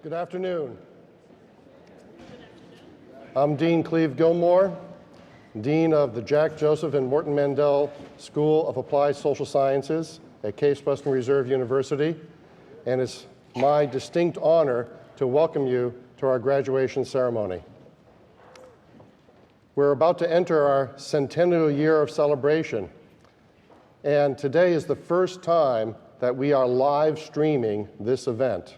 Good afternoon. I'm Dean Cleve Gilmore, Dean of the Jack Joseph and Morton Mandel School of Applied Social Sciences at Case Western Reserve University, and it's my distinct honor to welcome you to our graduation ceremony. We're about to enter our centennial year of celebration, and today is the first time that we are live streaming this event.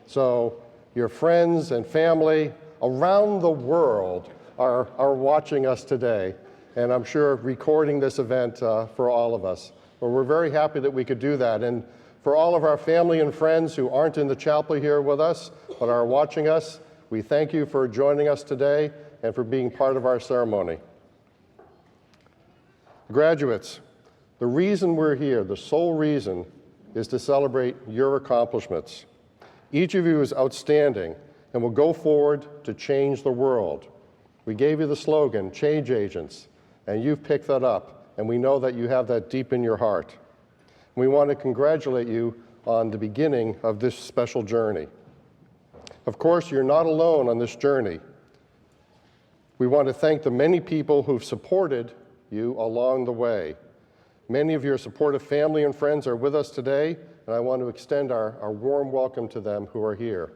So your friends and family around the world are watching us today, and I'm sure recording this event for all of us. But we're very happy that we could do that. And for all of our family and friends who aren't in the chapel here with us, but are watching us, we thank you for joining us today and for being part of our ceremony. Graduates, the reason we're here, the sole reason, is to celebrate your accomplishments. Each of you is outstanding and will go forward to change the world. We gave you the slogan, Change Agents, and you've picked that up, and we know that you have that deep in your heart. We want to congratulate you on the beginning of this special journey. Of course, you're not alone on this journey. We want to thank the many people who've supported you along the way. Many of your supportive family and friends are with us today, and I want to extend our warm welcome to them who are here.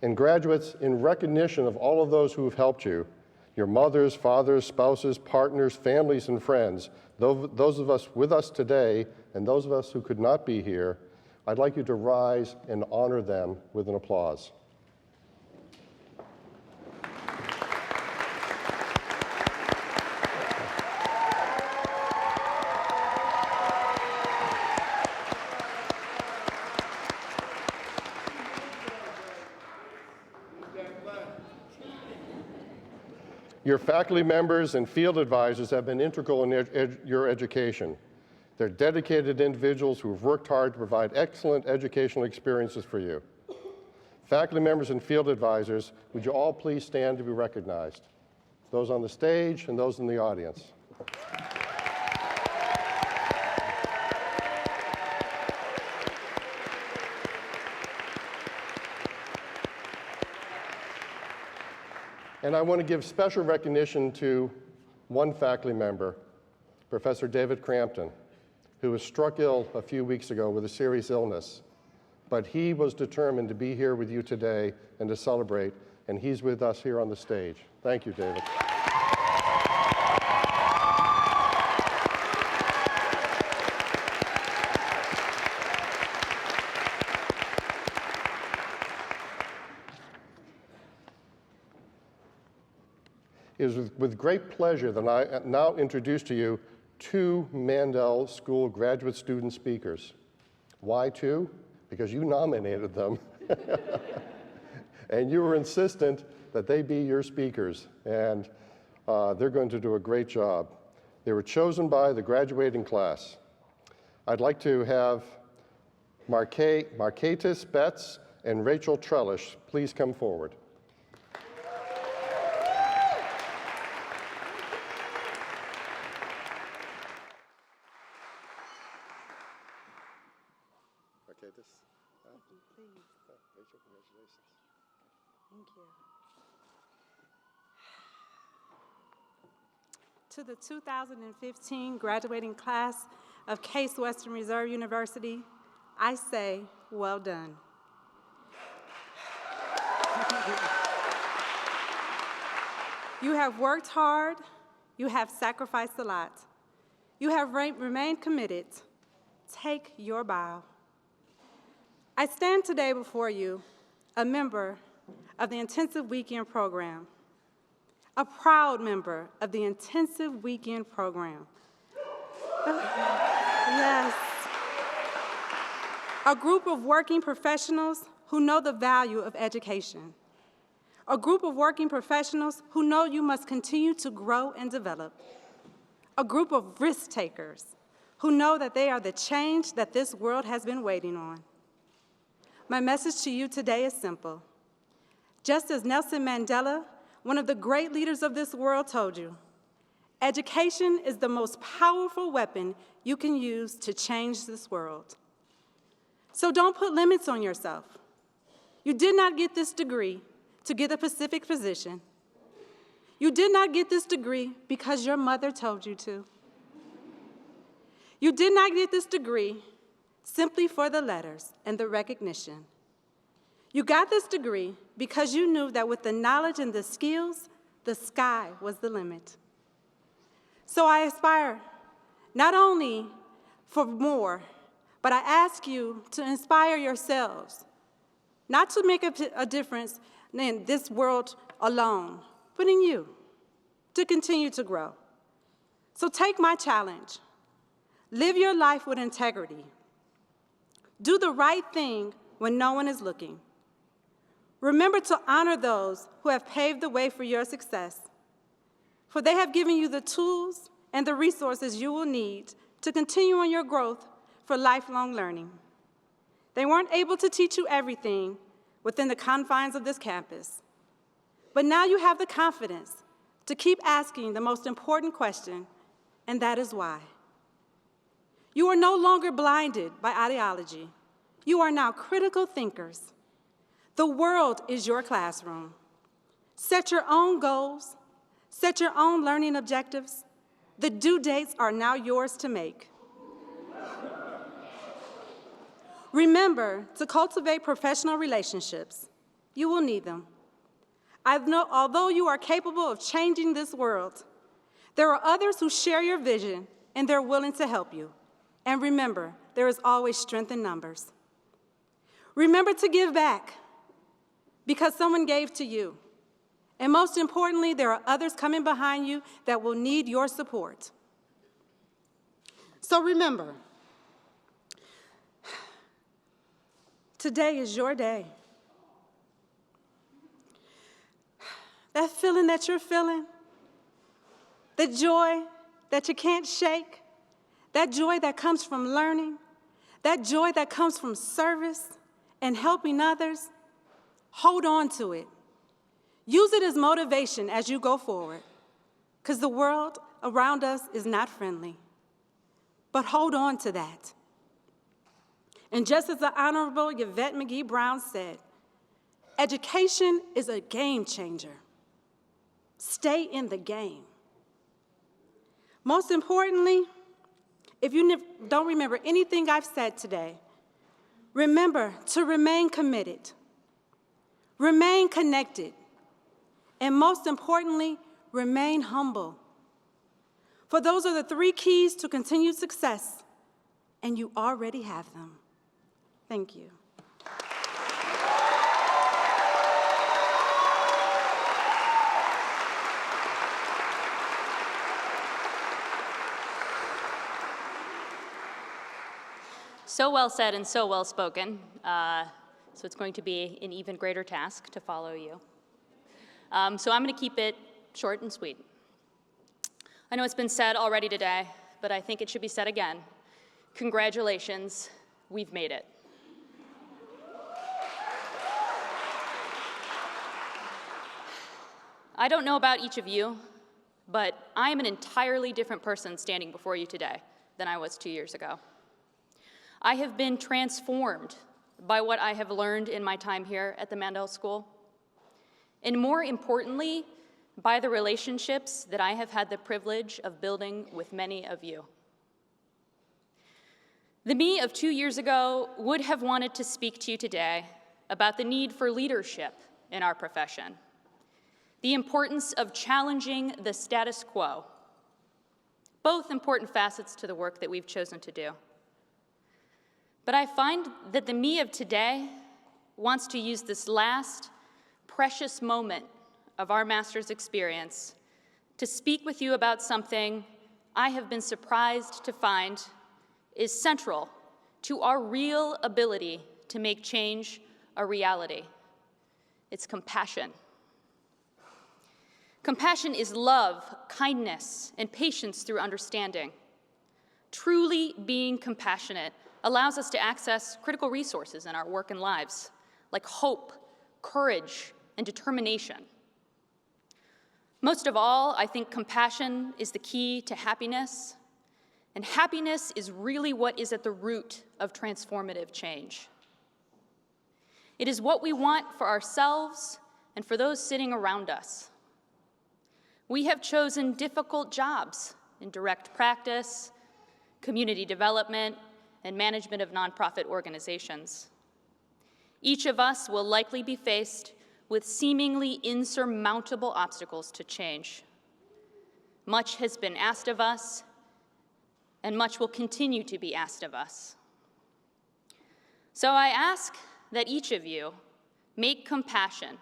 And graduates, in recognition of all of those who have helped you, your mothers, fathers, spouses, partners, families, and friends, those of us with us today, and those of us who could not be here, I'd like you to rise and honor them with an applause. Your faculty members and field advisors have been integral in your education. They're dedicated individuals who have worked hard to provide excellent educational experiences for you. Faculty members and field advisors, would you all please stand to be recognized? Those on the stage and those in the audience. And I want to give special recognition to one faculty member, Professor David Crampton, who was struck ill a few weeks ago with a serious illness. But he was determined to be here with you today and to celebrate, and he's with us here on the stage. Thank you, David. It is with great pleasure that I now introduce to you two Mandel School graduate student speakers. Why two? Because you nominated them. And you were insistent that they be your speakers, and they're going to do a great job. They were chosen by the graduating class. I'd like to have Marquetese Betts and Rachel Wilkens-Truelsch please come forward. Rachel, congratulations. Thank you. To the 2015 graduating class of Case Western Reserve University, I say, well done. You have worked hard, you have sacrificed a lot. You have remained committed. Take your bow. I stand today before you, a member of the Intensive Weekend Program, a proud member of the Intensive Weekend Program. Yes. A group of working professionals who know the value of education. A group of working professionals who know you must continue to grow and develop. A group of risk takers who know that they are the change that this world has been waiting on. My message to you today is simple. Just as Nelson Mandela, one of the great leaders of this world, told you, education is the most powerful weapon you can use to change this world. So don't put limits on yourself. You did not get this degree to get a specific position. You did not get this degree because your mother told you to. You did not get this degree simply for the letters and the recognition. You got this degree because you knew that with the knowledge and the skills, the sky was the limit. So I aspire not only for more, but I ask you to inspire yourselves, not to make a difference in this world alone, but in you, to continue to grow. So take my challenge. Live your life with integrity. Do the right thing when no one is looking. Remember to honor those who have paved the way for your success, for they have given you the tools and the resources you will need to continue on your growth for lifelong learning. They weren't able to teach you everything within the confines of this campus, but now you have the confidence to keep asking the most important question, and that is why. You are no longer blinded by ideology. You are now critical thinkers. The world is your classroom. Set your own goals. Set your own learning objectives. The due dates are now yours to make. Remember to cultivate professional relationships. You will need them. Although you are capable of changing this world, there are others who share your vision and they're willing to help you. And remember, there is always strength in numbers. Remember to give back because someone gave to you. And most importantly, there are others coming behind you that will need your support. So remember, today is your day. That feeling that you're feeling, the joy that you can't shake, that joy that comes from learning, that joy that comes from service and helping others, hold on to it. Use it as motivation as you go forward, because the world around us is not friendly. But hold on to that. And just as the Honorable Yvette McGee Brown said, education is a game changer. Stay in the game. Most importantly, if you don't remember anything I've said today, remember to remain committed, remain connected, and most importantly, remain humble. For those are the 3 keys to continued success, and you already have them. Thank you. So well said and so well spoken. So it's going to be an even greater task to follow you. So I'm going to keep it short and sweet. I know it's been said already today, but I think it should be said again. Congratulations, we've made it. I don't know about each of you, but I am an entirely different person standing before you today than I was 2 years ago. I have been transformed by what I have learned in my time here at the Mandel School, and more importantly, by the relationships that I have had the privilege of building with many of you. The me of 2 years ago would have wanted to speak to you today about the need for leadership in our profession, the importance of challenging the status quo, both important facets to the work that we've chosen to do. But I find that the me of today wants to use this last precious moment of our master's experience to speak with you about something I have been surprised to find is central to our real ability to make change a reality. It's compassion. Compassion is love, kindness, and patience through understanding. Truly being compassionate allows us to access critical resources in our work and lives, like hope, courage, and determination. Most of all, I think compassion is the key to happiness, and happiness is really what is at the root of transformative change. It is what we want for ourselves and for those sitting around us. We have chosen difficult jobs in direct practice, community development, and management of nonprofit organizations. Each of us will likely be faced with seemingly insurmountable obstacles to change. Much has been asked of us, and much will continue to be asked of us. So I ask that each of you make compassion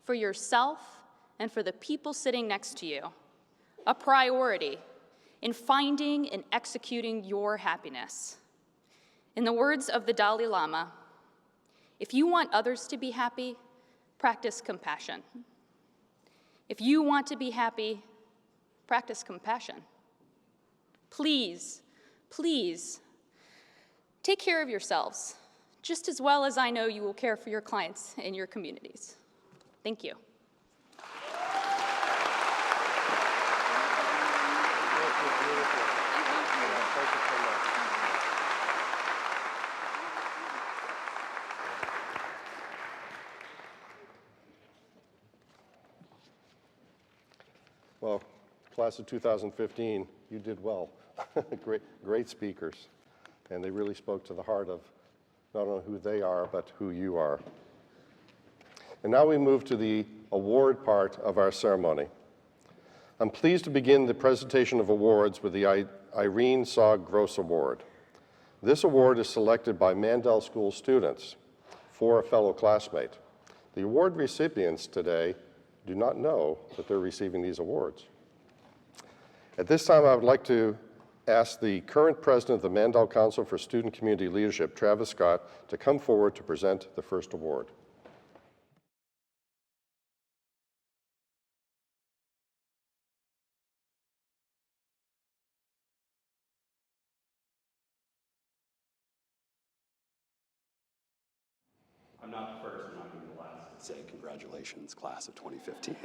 for yourself and for the people sitting next to you a priority in finding and executing your happiness. In the words of the Dalai Lama, if you want others to be happy, practice compassion. If you want to be happy, practice compassion. Please, please, take care of yourselves, just as well as I know you will care for your clients and your communities. Thank you. Well, class of 2015, you did well. Great speakers. And they really spoke to the heart of not only who they are, but who you are. And now we move to the award part of our ceremony. I'm pleased to begin the presentation of awards with the Irene Sog Gross Award. This award is selected by Mandel School students for a fellow classmate. The award recipients today do not know that they're receiving these awards. At this time, I would like to ask the current president of the Mandel Council for Student Community Leadership, Travis Scott, to come forward to present the first award. I'm not the first, I'm not going to be the last to say congratulations, class of 2015.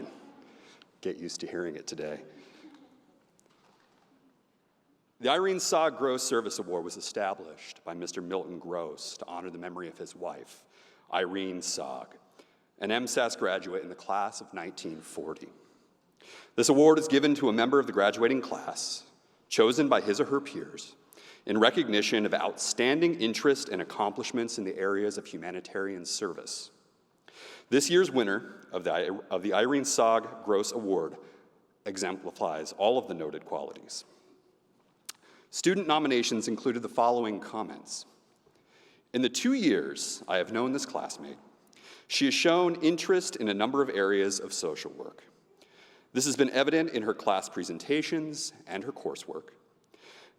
Get used to hearing it today. The Irene Sog Gross Service Award was established by Mr. Milton Gross to honor the memory of his wife, Irene Sog, an MSSA graduate in the class of 1940. This award is given to a member of the graduating class, chosen by his or her peers, in recognition of outstanding interest and accomplishments in the areas of humanitarian service. This year's winner of the Irene Sog Gross Award exemplifies all of the noted qualities. Student nominations included the following comments. In the 2 years I have known this classmate, she has shown interest in a number of areas of social work. This has been evident in her class presentations and her coursework.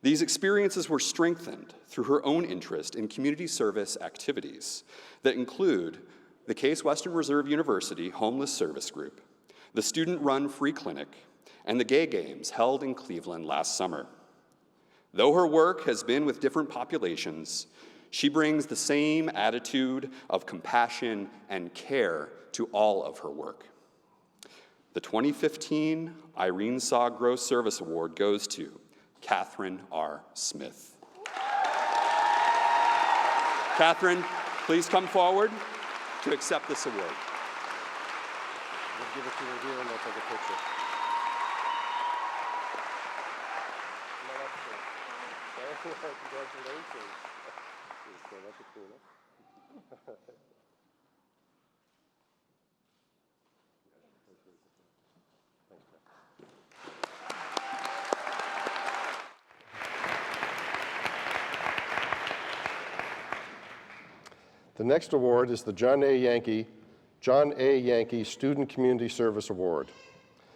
These experiences were strengthened through her own interest in community service activities that include the Case Western Reserve University Homeless Service Group, the student-run free clinic, and the Gay Games held in Cleveland last summer. Though her work has been with different populations, she brings the same attitude of compassion and care to all of her work. The 2015 Irene Sog Gross Service Award goes to Catherine R. Smith. Catherine, please come forward to accept this award. We'll give it to her here and they'll take a picture. Congratulations. Stand up between us. The next award is the John A. Yankee Student Community Service Award.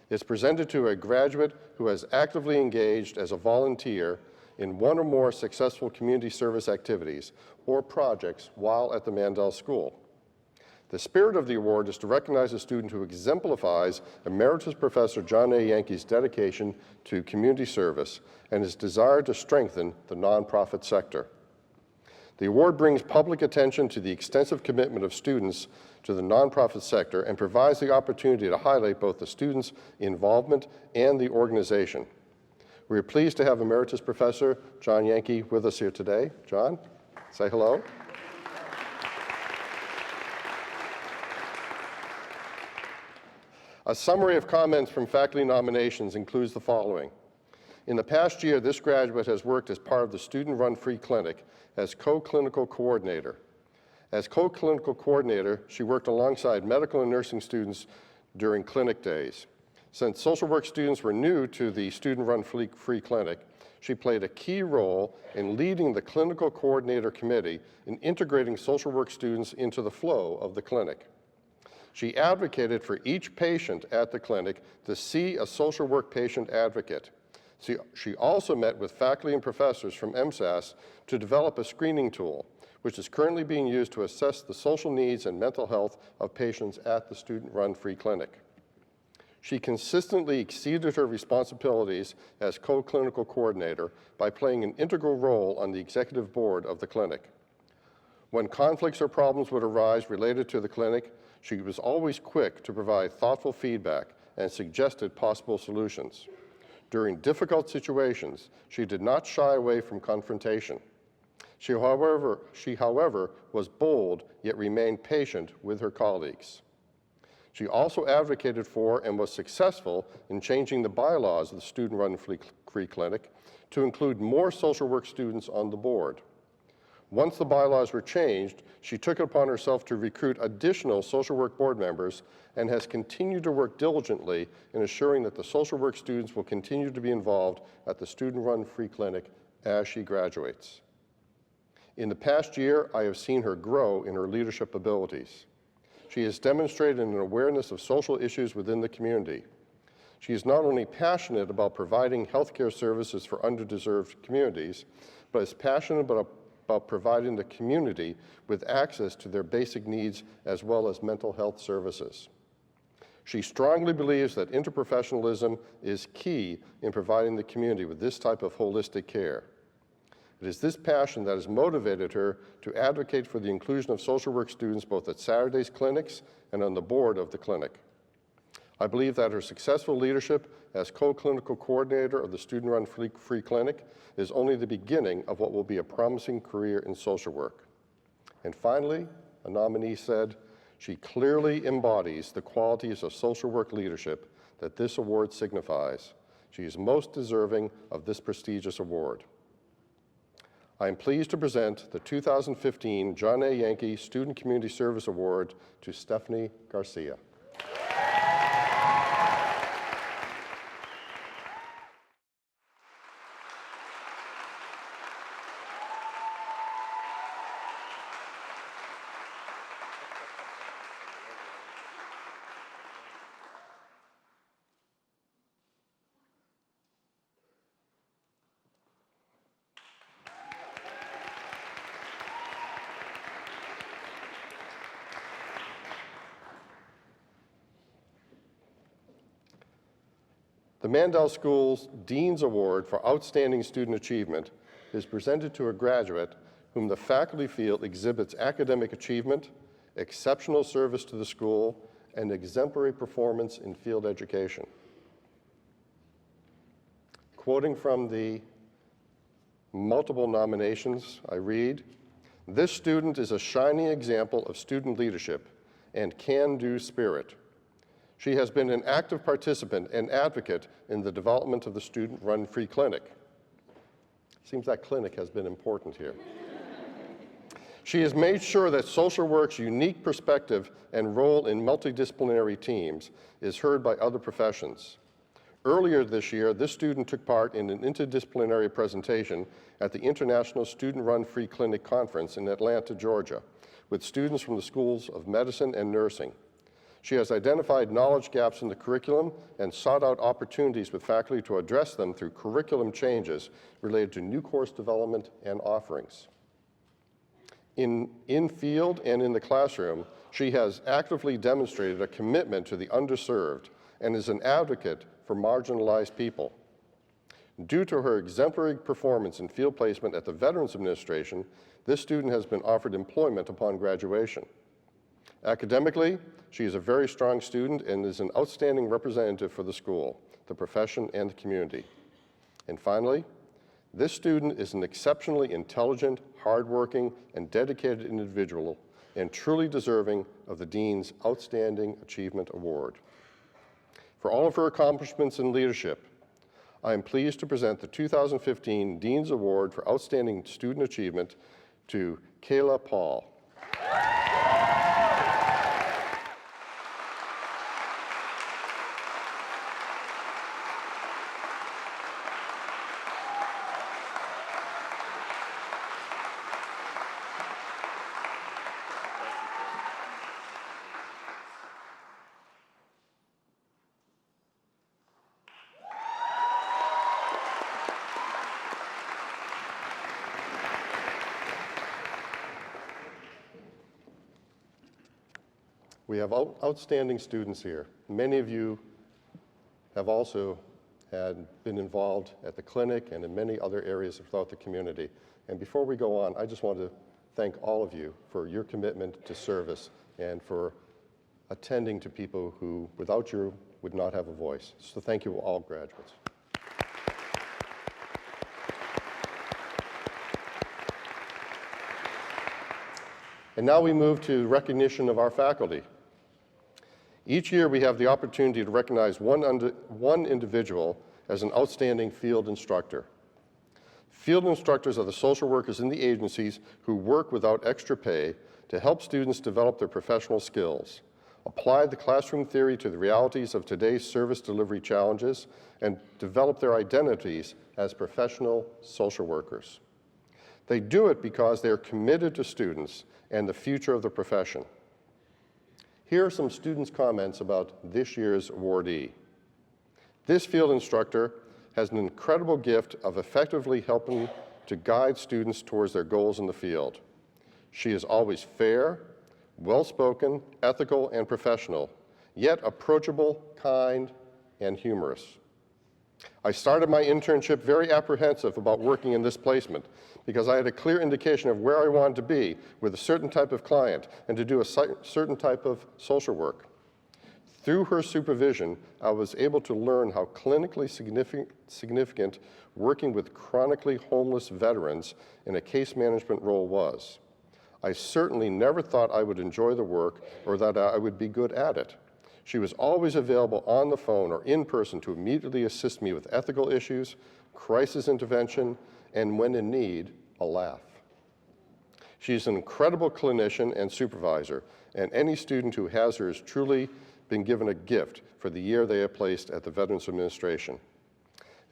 It's presented to a graduate who has actively engaged as a volunteer in one or more successful community service activities or projects while at the Mandel School. The spirit of the award is to recognize a student who exemplifies Emeritus Professor John A. Yankee's dedication to community service and his desire to strengthen the nonprofit sector. The award brings public attention to the extensive commitment of students to the nonprofit sector and provides the opportunity to highlight both the students' involvement and the organization. We are pleased to have Emeritus Professor John Yankee with us here today. John, say hello. A summary of comments from faculty nominations includes the following. In the past year, this graduate has worked as part of the student-run free clinic as co-clinical coordinator. As co-clinical coordinator, she worked alongside medical and nursing students during clinic days. Since social work students were new to the student-run free clinic, she played a key role in leading the clinical coordinator committee in integrating social work students into the flow of the clinic. She advocated for each patient at the clinic to see a social work patient advocate. She also met with faculty and professors from MSSA to develop a screening tool, which is currently being used to assess the social needs and mental health of patients at the student-run free clinic. She consistently exceeded her responsibilities as co-clinical coordinator by playing an integral role on the executive board of the clinic. When conflicts or problems would arise related to the clinic, she was always quick to provide thoughtful feedback and suggested possible solutions. During difficult situations, she did not shy away from confrontation. She, however, was bold, yet remained patient with her colleagues. She also advocated for and was successful in changing the bylaws of the student-run free clinic to include more social work students on the board. Once the bylaws were changed, she took it upon herself to recruit additional social work board members and has continued to work diligently in assuring that the social work students will continue to be involved at the student-run free clinic as she graduates. In the past year, I have seen her grow in her leadership abilities. She has demonstrated an awareness of social issues within the community. She is not only passionate about providing healthcare services for underserved communities, but is passionate about providing the community with access to their basic needs as well as mental health services. She strongly believes that interprofessionalism is key in providing the community with this type of holistic care. It is this passion that has motivated her to advocate for the inclusion of social work students both at Saturday's clinics and on the board of the clinic. I believe that her successful leadership as co-clinical coordinator of the student-run free clinic is only the beginning of what will be a promising career in social work. And finally, a nominee said, she clearly embodies the qualities of social work leadership that this award signifies. She is most deserving of this prestigious award. I am pleased to present the 2015 John A. Yankee Student Community Service Award to Stephanie Garcia. The Mandel School's Dean's Award for Outstanding Student Achievement is presented to a graduate whom the faculty feel exhibits academic achievement, exceptional service to the school, and exemplary performance in field education. Quoting from the multiple nominations, I read, "This student is a shining example of student leadership and can-do spirit. She has been an active participant and advocate in the development of the student-run free clinic." Seems that clinic has been important here. "She has made sure that social work's unique perspective and role in multidisciplinary teams is heard by other professions. Earlier this year, this student took part in an interdisciplinary presentation at the International Student-Run Free Clinic Conference in Atlanta, Georgia, with students from the schools of medicine and nursing. She has identified knowledge gaps in the curriculum and sought out opportunities with faculty to address them through curriculum changes related to new course development and offerings. In field and in the classroom, she has actively demonstrated a commitment to the underserved and is an advocate for marginalized people. Due to her exemplary performance in field placement at the Veterans Administration, this student has been offered employment upon graduation. Academically, she is a very strong student and is an outstanding representative for the school, the profession, and the community. And finally, this student is an exceptionally intelligent, hardworking, and dedicated individual and truly deserving of the Dean's Outstanding Achievement Award." For all of her accomplishments in leadership, I am pleased to present the 2015 Dean's Award for Outstanding Student Achievement to Kayla Paul. We have outstanding students here. Many of you have also been involved at the clinic and in many other areas throughout the community. And before we go on, I just want to thank all of you for your commitment to service and for attending to people who, without you, would not have a voice. So thank you all graduates. And now we move to recognition of our faculty. Each year we have the opportunity to recognize one individual as an outstanding field instructor. Field instructors are the social workers in the agencies who work without extra pay to help students develop their professional skills, apply the classroom theory to the realities of today's service delivery challenges, and develop their identities as professional social workers. They do it because they are committed to students and the future of the profession. Here are some students' comments about this year's awardee. This field instructor has an incredible gift of effectively helping to guide students towards their goals in the field. She is always fair, well-spoken, ethical, and professional, yet approachable, kind, and humorous. I started my internship very apprehensive about working in this placement because I had a clear indication of where I wanted to be with a certain type of client and to do a certain type of social work. Through her supervision, I was able to learn how clinically significant working with chronically homeless veterans in a case management role was. I certainly never thought I would enjoy the work or that I would be good at it. She was always available on the phone or in person to immediately assist me with ethical issues, crisis intervention, and when in need, a laugh. She's an incredible clinician and supervisor, and any student who has her has truly been given a gift for the year they have placed at the Veterans Administration.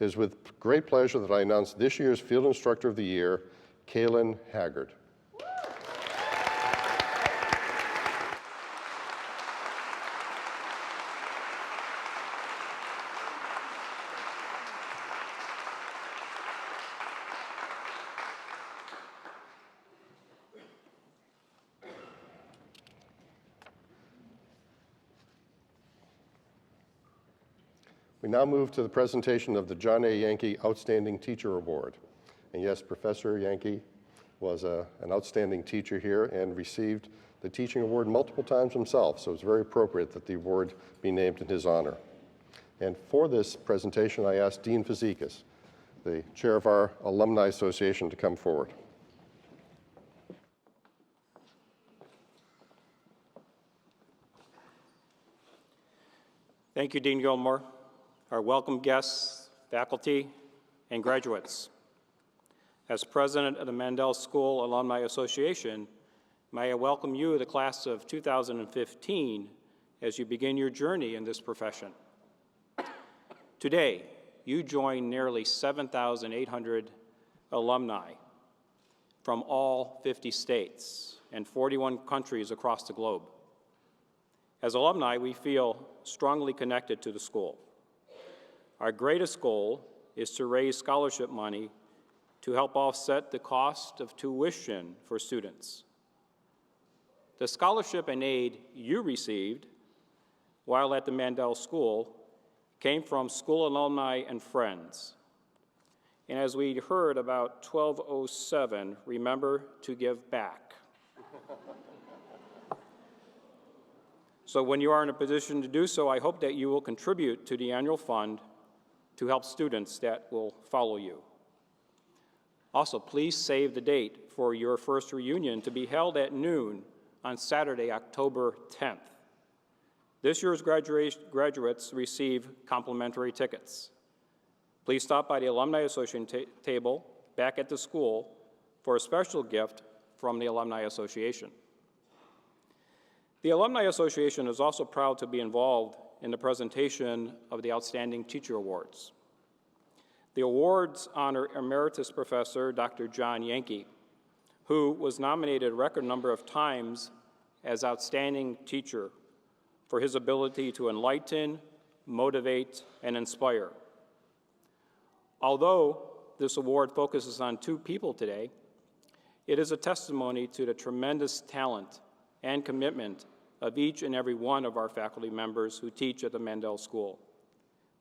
It is with great pleasure that I announce this year's Field Instructor of the Year, Kaylin Haggard. We now move to the presentation of the John A. Yankee Outstanding Teacher Award. And yes, Professor Yankee was an outstanding teacher here and received the teaching award multiple times himself, so it's very appropriate that the award be named in his honor. And for this presentation, I asked Dean Fazekas, the chair of our Alumni Association, to come forward. Thank you, Dean Gilmore. Our welcome guests, faculty, and graduates. As president of the Mandel School Alumni Association, may I welcome you, the class of 2015, as you begin your journey in this profession. Today, you join nearly 7,800 alumni from all 50 states and 41 countries across the globe. As alumni, we feel strongly connected to the school. Our greatest goal is to raise scholarship money to help offset the cost of tuition for students. The scholarship and aid you received while at the Mandel School came from school alumni and friends. And as we heard about 1207, remember to give back. So when you are in a position to do so, I hope that you will contribute to the annual fund to help students that will follow you. Also, please save the date for your first reunion to be held at noon on Saturday, October 10th. This year's graduates receive complimentary tickets. Please stop by the Alumni Association table back at the school for a special gift from the Alumni Association. The Alumni Association is also proud to be involved in the presentation of the Outstanding Teacher Awards. The awards honor Emeritus Professor Dr. John Yankee, who was nominated a record number of times as Outstanding Teacher for his ability to enlighten, motivate, and inspire. Although this award focuses on 2 people today, it is a testimony to the tremendous talent and commitment of each and every one of our faculty members who teach at the Mandel School.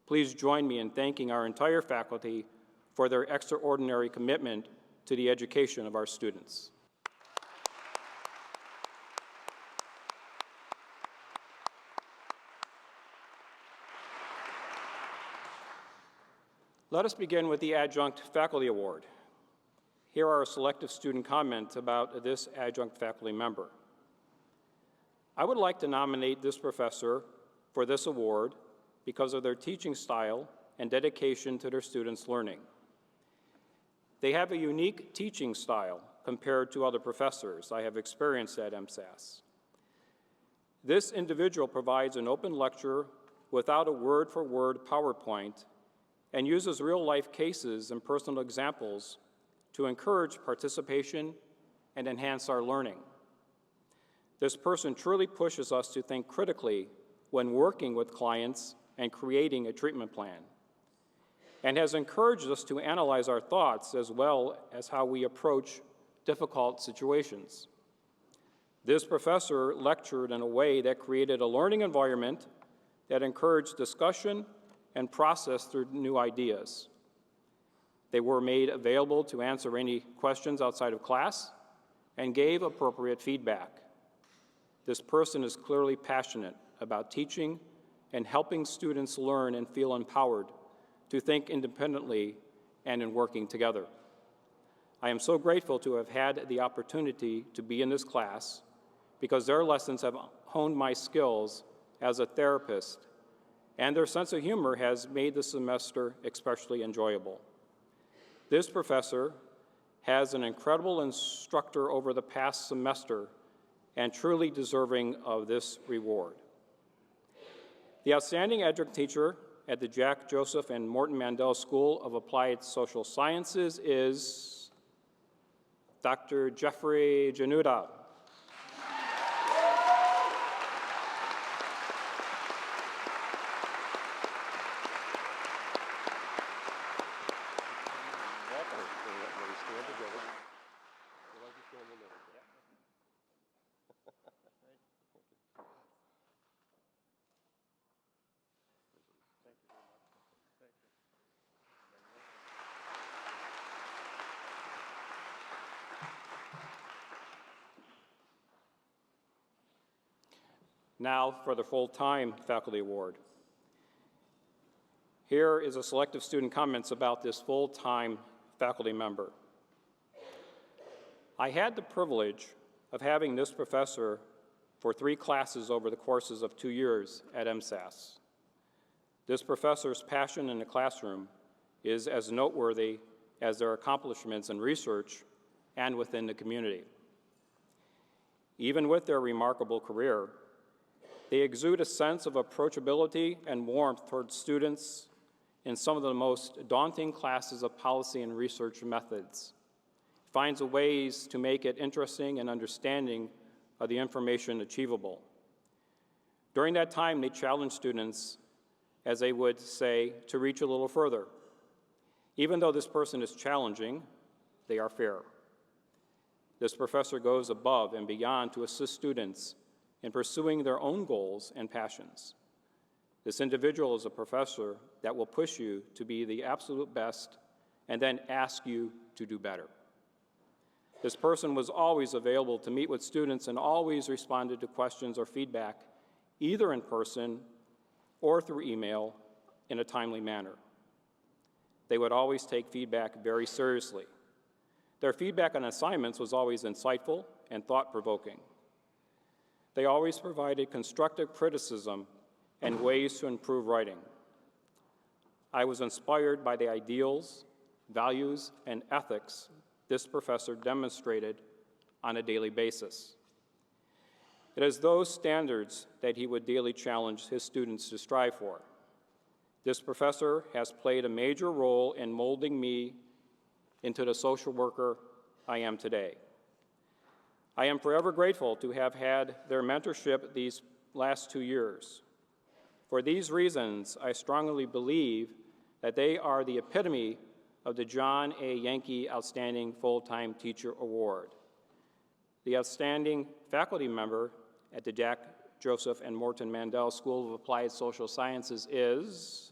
Please join me in thanking our entire faculty for their extraordinary commitment to the education of our students. Let us begin with the Adjunct Faculty Award. Here are a selective student comments about this adjunct faculty member. I would like to nominate this professor for this award because of their teaching style and dedication to their students' learning. They have a unique teaching style compared to other professors I have experienced at MSSA. This individual provides an open lecture without a word-for-word PowerPoint and uses real-life cases and personal examples to encourage participation and enhance our learning. This person truly pushes us to think critically when working with clients and creating a treatment plan, and has encouraged us to analyze our thoughts as well as how we approach difficult situations. This professor lectured in a way that created a learning environment that encouraged discussion and process through new ideas. They were made available to answer any questions outside of class and gave appropriate feedback. This person is clearly passionate about teaching and helping students learn and feel empowered to think independently and in working together. I am so grateful to have had the opportunity to be in this class because their lessons have honed my skills as a therapist, and their sense of humor has made the semester especially enjoyable. This professor has an incredible instructor over the past semester and truly deserving of this reward. The outstanding adjunct teacher at the Jack Joseph and Morton Mandel School of Applied Social Sciences is Dr. Jeffrey Januda. Now for the full-time faculty award. Here is a selective student comments about this full-time faculty member. I had the privilege of having this professor for 3 classes over the courses of 2 years at MSSA. This professor's passion in the classroom is as noteworthy as their accomplishments in research and within the community. Even with their remarkable career, they exude a sense of approachability and warmth towards students in some of the most daunting classes of policy and research methods. Finds ways to make it interesting and understanding of the information achievable. During that time, they challenge students, as they would say, to reach a little further. Even though this person is challenging, they are fair. This professor goes above and beyond to assist students in pursuing their own goals and passions. This individual is a professor that will push you to be the absolute best and then ask you to do better. This person was always available to meet with students and always responded to questions or feedback, either in person or through email, in a timely manner. They would always take feedback very seriously. Their feedback on assignments was always insightful and thought-provoking. They always provided constructive criticism and ways to improve writing. I was inspired by the ideals, values, and ethics this professor demonstrated on a daily basis. It is those standards that he would daily challenge his students to strive for. This professor has played a major role in molding me into the social worker I am today. I am forever grateful to have had their mentorship these last 2 years. For these reasons, I strongly believe that they are the epitome of the John A. Yankee Outstanding Full-Time Teacher Award. The outstanding faculty member at the Jack Joseph and Morton Mandel School of Applied Social Sciences is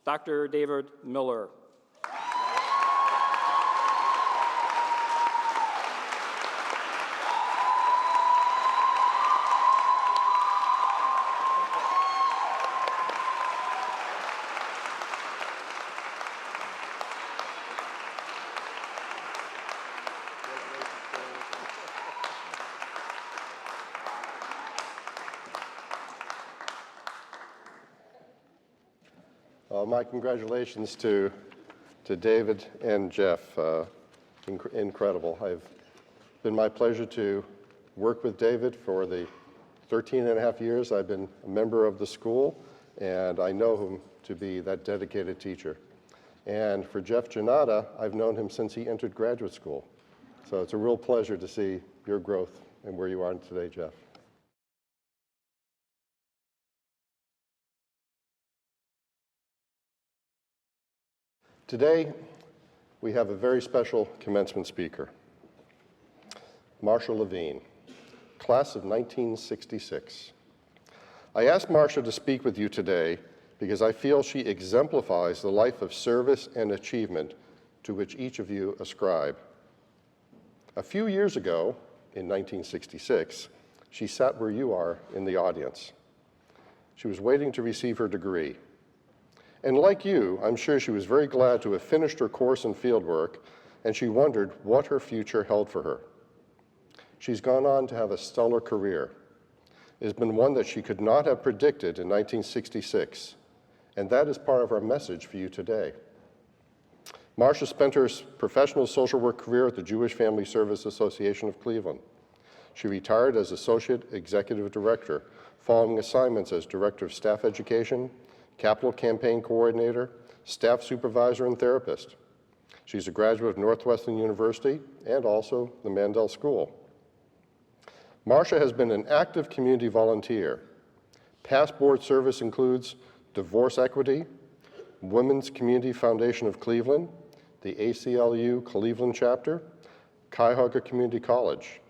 Dr. David Miller. My congratulations to David and Jeff. Incredible. It's been my pleasure to work with David for the 13 and a half years I've been a member of the school, and I know him to be that dedicated teacher. And for Jeff Janata, I've known him since he entered graduate school. So it's a real pleasure to see your growth and where you are today, Jeff. Today, we have a very special commencement speaker, Marcia Levine, class of 1966. I asked Marcia to speak with you today because I feel she exemplifies the life of service and achievement to which each of you ascribe. A few years ago, in 1966, she sat where you are in the audience. She was waiting to receive her degree. And like you, I'm sure she was very glad to have finished her course in fieldwork, and she wondered what her future held for her. She's gone on to have a stellar career. It has been one that she could not have predicted in 1966, and that is part of our message for you today. Marcia spent her professional social work career at the Jewish Family Service Association of Cleveland. She retired as Associate Executive Director, following assignments as Director of Staff Education, Capital Campaign Coordinator, Staff Supervisor, and Therapist. She's a graduate of Northwestern University and also the Mandel School. Marcia has been an active community volunteer. Past board service includes Divorce Equity, Women's Community Foundation of Cleveland, the ACLU Cleveland Chapter, Cuyahoga Community College,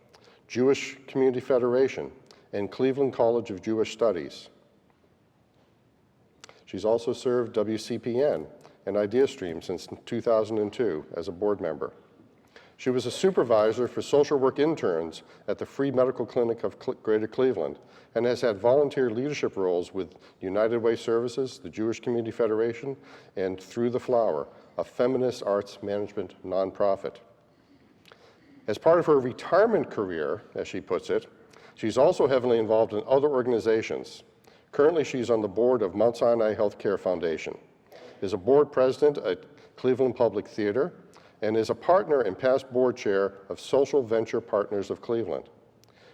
Jewish Community Federation, and Cleveland College of Jewish Studies. She's also served WCPN and IdeaStream since 2002 as a board member. She was a supervisor for social work interns at the Free Medical Clinic of Greater Cleveland and has had volunteer leadership roles with United Way Services, the Jewish Community Federation, and Through the Flower, a feminist arts management nonprofit. As part of her retirement career, as she puts it, she's also heavily involved in other organizations. Currently, she's on the board of Mount Sinai Healthcare Foundation, is a board president at Cleveland Public Theater, and is a partner and past board chair of Social Venture Partners of Cleveland.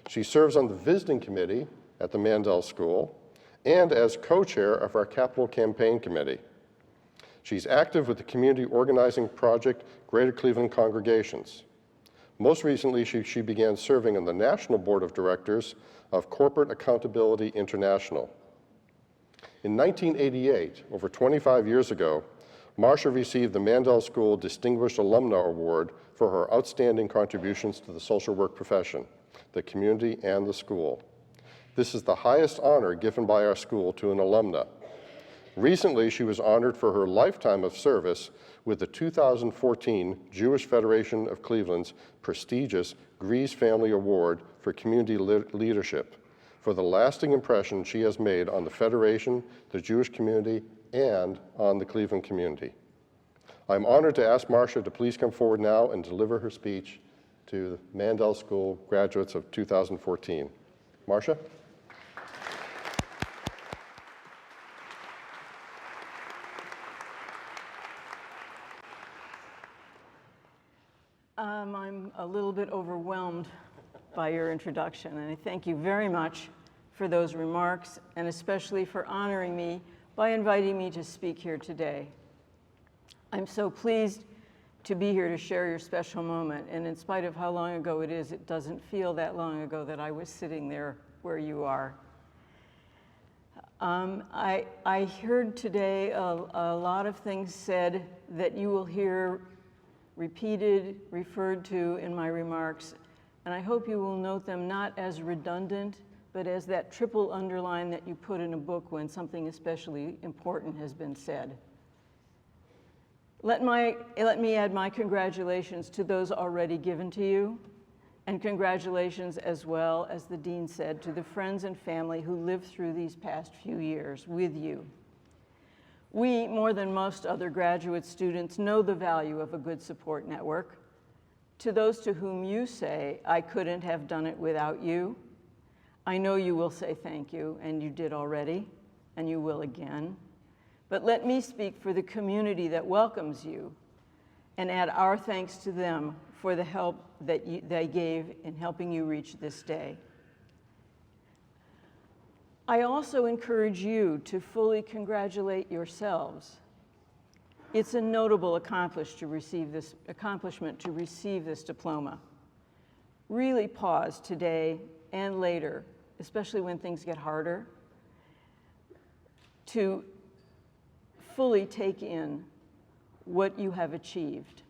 She serves on the visiting committee at the Mandel School and as co-chair of our Capital Campaign Committee. She's active with the community organizing project Greater Cleveland Congregations. Most recently, she began serving on the National Board of Directors of Corporate Accountability International. In 1988, over 25 years ago, Marcia received the Mandel School Distinguished Alumna Award for her outstanding contributions to the social work profession, the community, and the school. This is the highest honor given by our school to an alumna. Recently, she was honored for her lifetime of service with the 2014 Jewish Federation of Cleveland's prestigious Grease Family Award for Community Leadership, for the lasting impression she has made on the Federation, the Jewish community, and on the Cleveland community. I'm honored to ask Marcia to please come forward now and deliver her speech to the Mandel School graduates of 2014. Marcia? I'm a little bit overwhelmed by your introduction, and I thank you very much for those remarks, and especially for honoring me by inviting me to speak here today. I'm so pleased to be here to share your special moment, and in spite of how long ago it is, it doesn't feel that long ago that I was sitting there where you are. I heard today a lot of things said that you will hear repeated, referred to in my remarks, and I hope you will note them not as redundant, but as that triple underline that you put in a book when something especially important has been said. Let me add my congratulations to those already given to you, and congratulations as well, as the dean said, to the friends and family who lived through these past few years with you. We, more than most other graduate students, know the value of a good support network. To those to whom you say, I couldn't have done it without you, I know you will say thank you, and you did already, and you will again. But let me speak for the community that welcomes you and add our thanks to them for the help that they gave in helping you reach this day. I also encourage you to fully congratulate yourselves. It's a notable accomplishment to receive this diploma. Really pause today and later, especially when things get harder, to fully take in what you have achieved,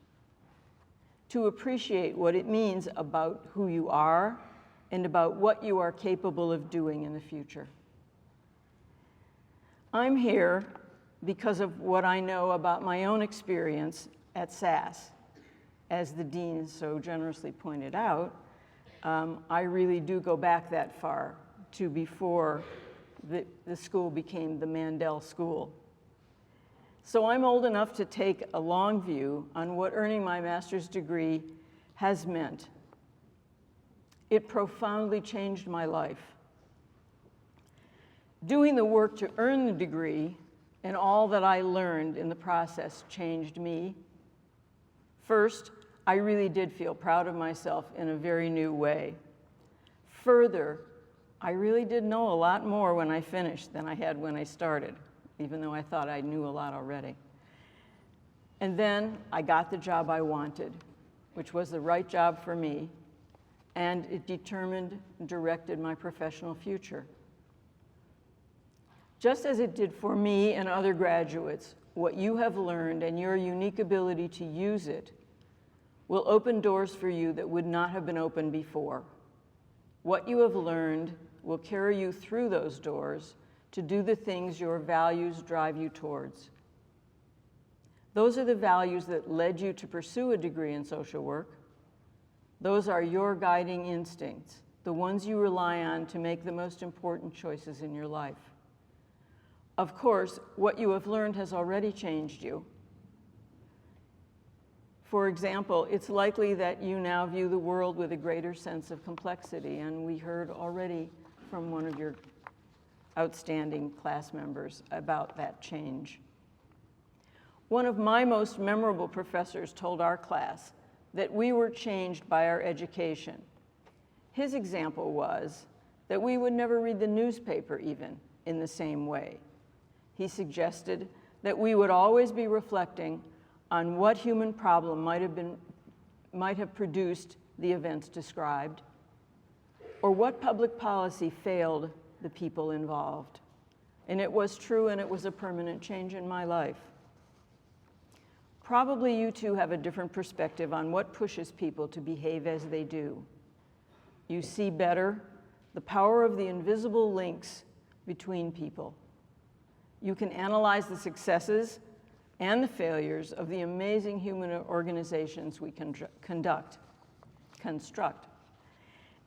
to appreciate what it means about who you are and about what you are capable of doing in the future. I'm here because of what I know about my own experience at SAS. As the dean so generously pointed out, I really do go back that far to before the school became the Mandel School. So I'm old enough to take a long view on what earning my master's degree has meant. It profoundly changed my life. Doing the work to earn the degree and all that I learned in the process changed me. First, I really did feel proud of myself in a very new way. Further, I really did know a lot more when I finished than I had when I started, even though I thought I knew a lot already. And then I got the job I wanted, which was the right job for me, and it determined and directed my professional future. Just as it did for me and other graduates, what you have learned and your unique ability to use it will open doors for you that would not have been opened before. What you have learned will carry you through those doors to do the things your values drive you towards. Those are the values that led you to pursue a degree in social work. Those are your guiding instincts, the ones you rely on to make the most important choices in your life. Of course, what you have learned has already changed you. For example, it's likely that you now view the world with a greater sense of complexity, and we heard already from one of your outstanding class members about that change. One of my most memorable professors told our class that we were changed by our education. His example was that we would never read the newspaper even in the same way. He suggested that we would always be reflecting on what human problem might have produced the events described, or what public policy failed the people involved. And it was true, and it was a permanent change in my life. Probably you too have a different perspective on what pushes people to behave as they do. You see better the power of the invisible links between people. You can analyze the successes and the failures of the amazing human organizations we construct.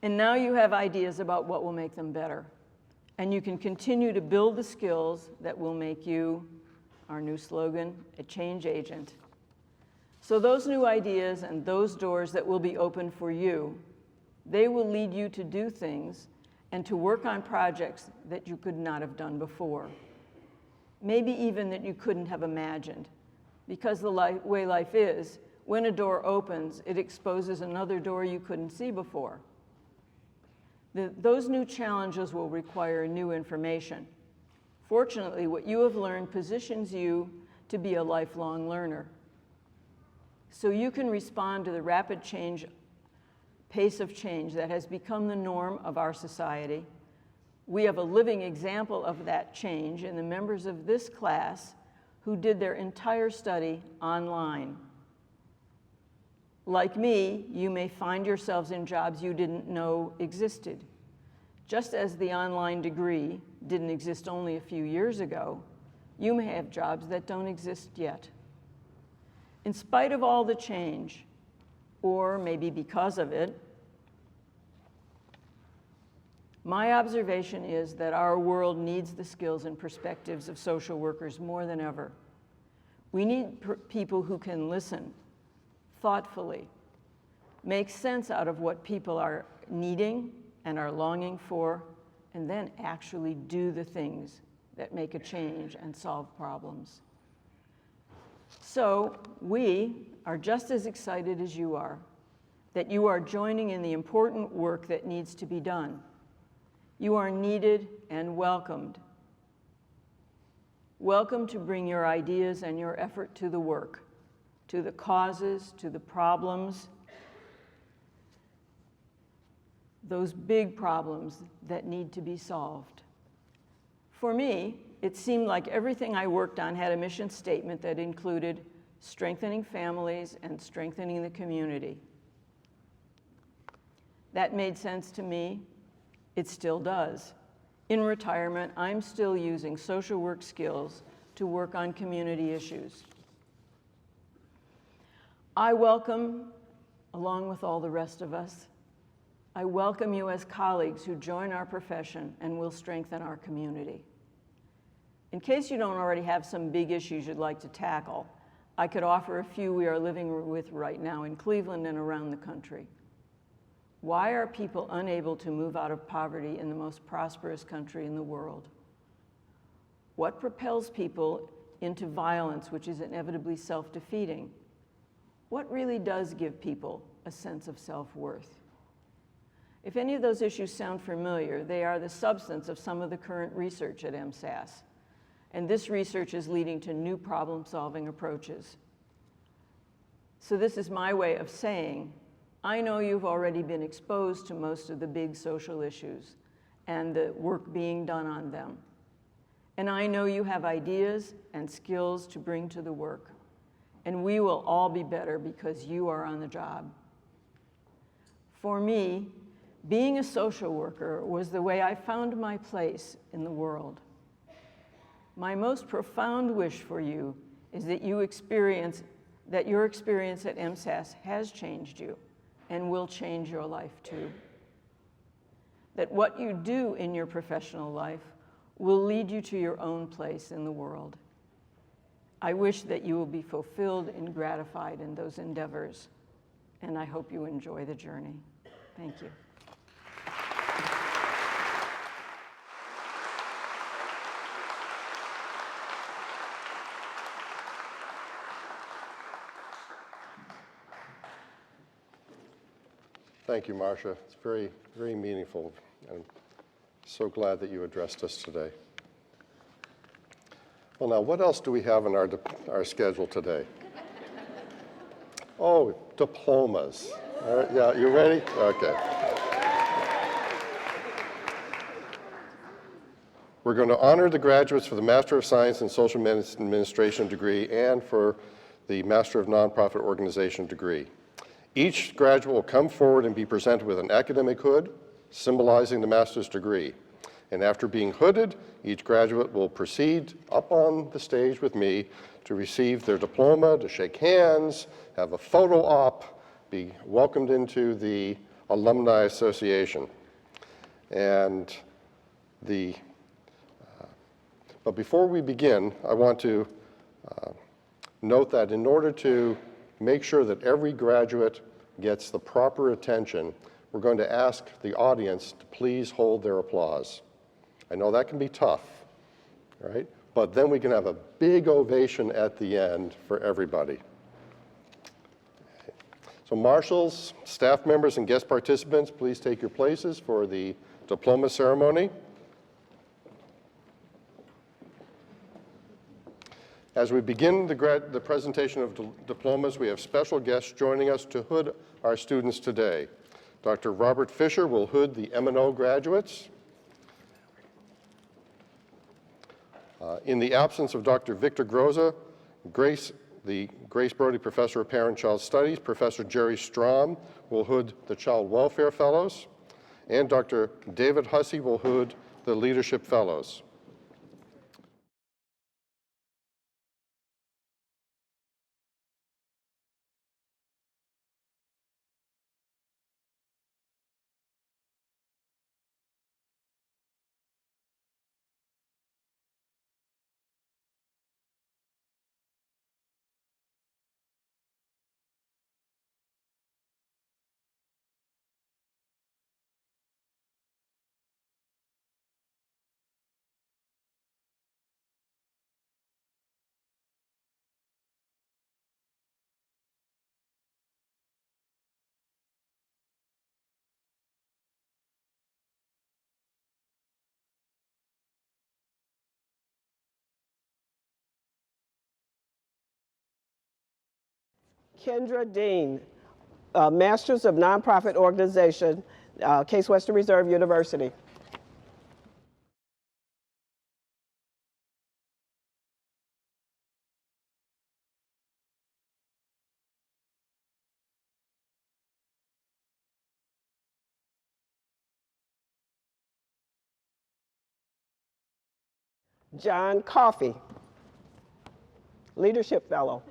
And now you have ideas about what will make them better. And you can continue to build the skills that will make you, our new slogan, a change agent. So those new ideas and those doors that will be open for you, they will lead you to do things and to work on projects that you could not have done before. Maybe even that you couldn't have imagined. Because the way life is, when a door opens, it exposes another door you couldn't see before. Those new challenges will require new information. Fortunately, what you have learned positions you to be a lifelong learner. So you can respond to the rapid pace of change that has become the norm of our society. We have a living example of that change in the members of this class who did their entire study online. Like me, you may find yourselves in jobs you didn't know existed. Just as the online degree didn't exist only a few years ago, you may have jobs that don't exist yet. In spite of all the change, or maybe because of it, my observation is that our world needs the skills and perspectives of social workers more than ever. We need people who can listen thoughtfully, make sense out of what people are needing and are longing for, and then actually do the things that make a change and solve problems. So we are just as excited as you are that you are joining in the important work that needs to be done. You are needed and welcomed. Welcome to bring your ideas and your effort to the work, to the causes, to the problems, those big problems that need to be solved. For me, it seemed like everything I worked on had a mission statement that included strengthening families and strengthening the community. That made sense to me. It still does. In retirement, I'm still using social work skills to work on community issues. I welcome, along with all the rest of us, I welcome you as colleagues who join our profession and will strengthen our community. In case you don't already have some big issues you'd like to tackle, I could offer a few we are living with right now in Cleveland and around the country. Why are people unable to move out of poverty in the most prosperous country in the world? What propels people into violence, which is inevitably self-defeating? What really does give people a sense of self-worth? If any of those issues sound familiar, they are the substance of some of the current research at MSSA. And this research is leading to new problem-solving approaches. So this is my way of saying, I know you've already been exposed to most of the big social issues and the work being done on them. And I know you have ideas and skills to bring to the work. And we will all be better because you are on the job. For me, being a social worker was the way I found my place in the world. My most profound wish for you is that your experience at MSSA has changed you and will change your life too. That what you do in your professional life will lead you to your own place in the world. I wish that you will be fulfilled and gratified in those endeavors, and I hope you enjoy the journey. Thank you. Thank you, Marcia. It's very, very meaningful. I'm so glad that you addressed us today. Well, now, what else do we have in our schedule today? Oh, diplomas. All right, yeah, you ready? Okay. We're going to honor the graduates for the Master of Science in Social Administration degree and for the Master of Nonprofit Organization degree. Each graduate will come forward and be presented with an academic hood symbolizing the master's degree. And after being hooded, each graduate will proceed up on the stage with me to receive their diploma, to shake hands, have a photo op, be welcomed into the Alumni Association. And but before we begin, I want to note that in order to make sure that every graduate gets the proper attention, we're going to ask the audience to please hold their applause. I know that can be tough, right? But then we can have a big ovation at the end for everybody. So marshals, staff members, and guest participants, please take your places for the diploma ceremony. As we begin the presentation of diplomas, we have special guests joining us to hood our students today. Dr. Robert Fisher will hood the M&O graduates. In the absence of Dr. Victor Groza, the Grace Brody Professor of Parent-Child Studies, Professor Jerry Strom will hood the Child Welfare Fellows, and Dr. David Hussey will hood the Leadership Fellows. Kendra Dean, Masters of Nonprofit Organization, Case Western Reserve University. John Coffey, Leadership Fellow.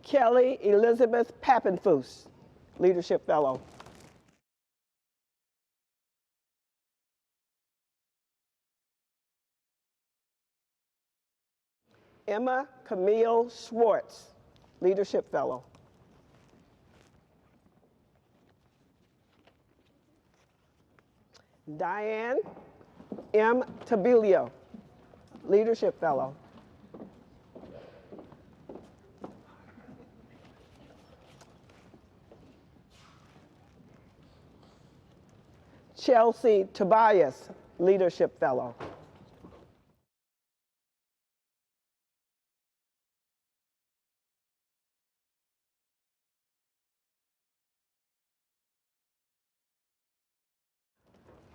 Kelly Elizabeth Pappenfuss, Leadership Fellow. Emma Camille Schwartz, Leadership Fellow. Diane M. Tabilio, Leadership Fellow. Chelsea Tobias, Leadership Fellow.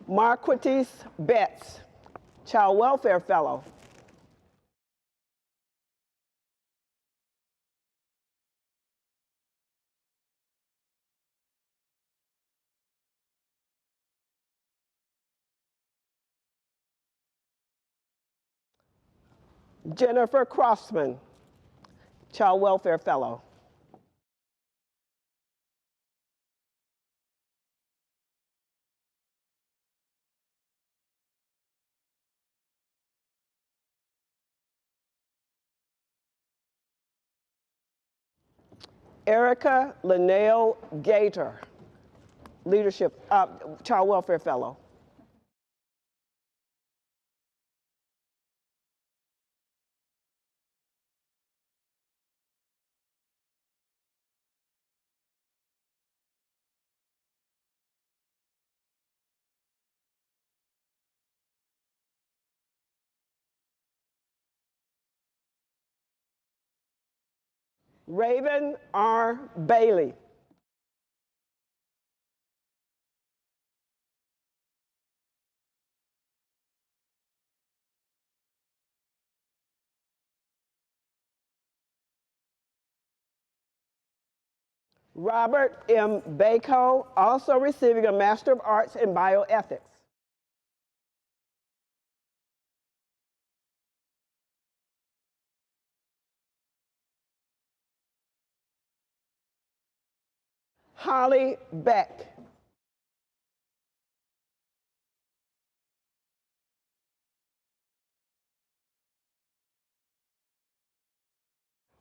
Marquetese Betts, Child Welfare Fellow. Jennifer Crossman, Child Welfare Fellow. Erica Linnell Gator, Child Welfare Fellow. Raven R. Bailey. Robert M. Bako, also receiving a Master of Arts in Bioethics. Holly Beck.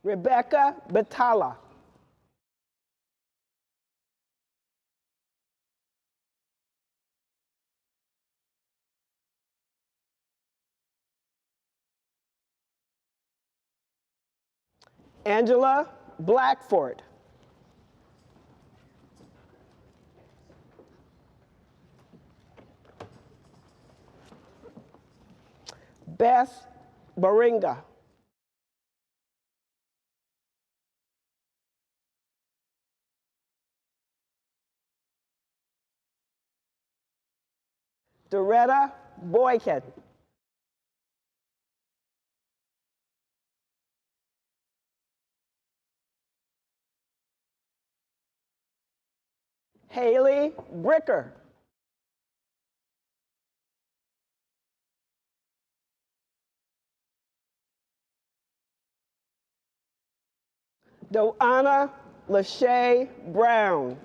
Rebecca Batala. Angela Blackford. Beth Baringa. Doretta Boykin. Haley Bricker. Doanna Lachey Brown.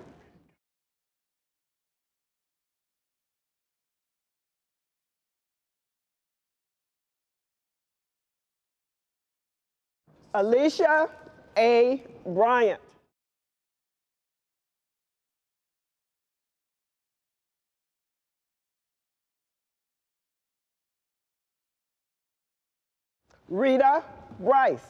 Alicia A. Bryant. Rita Bryce.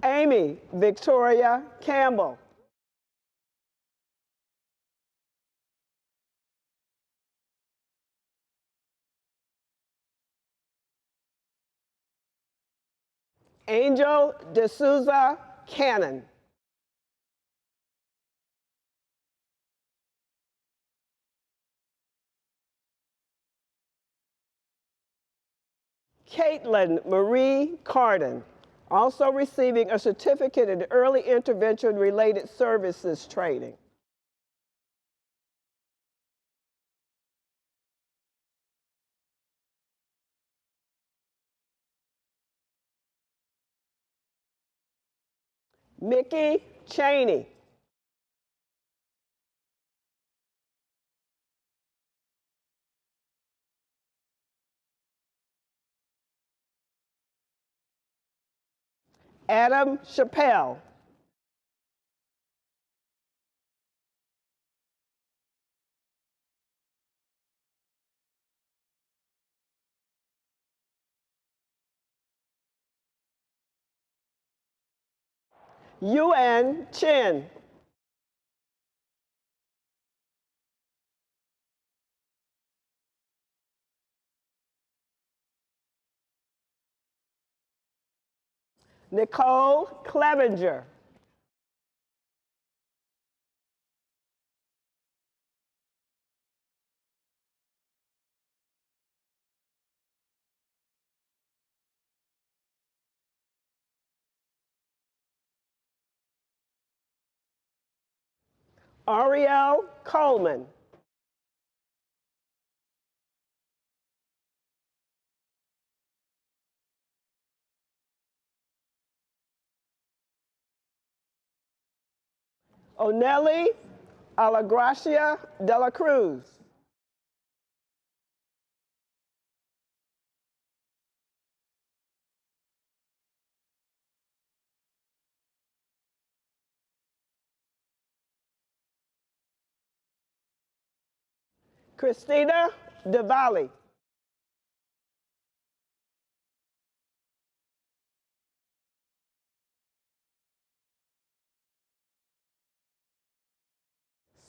Amy Victoria Campbell. Angel D'Souza Cannon. Caitlin Marie Carden, also receiving a certificate in early intervention related services training. Mickey Cheney. Adam Chappelle. Yuan Chen. Nicole Clevenger. Ariel Coleman. Onelli Alagracia de la Cruz. Christina DeValley.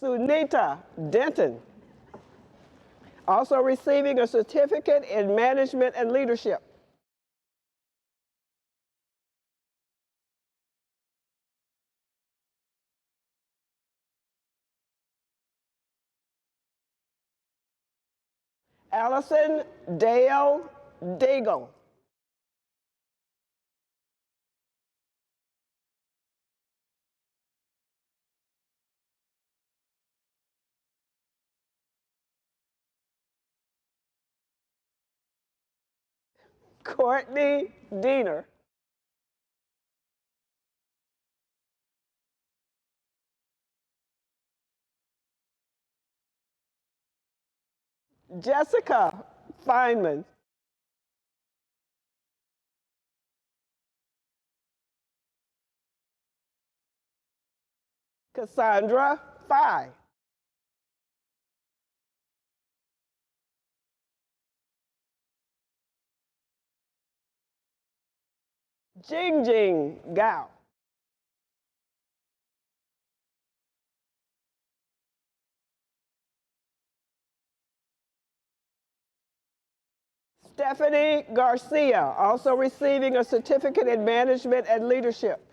Sunita Denton, also receiving a certificate in management and leadership. Allison Dale Daigle. Courtney Diener. Jessica Feynman. Cassandra Phi. Jingjing Gao. Stephanie Garcia, also receiving a certificate in management and leadership.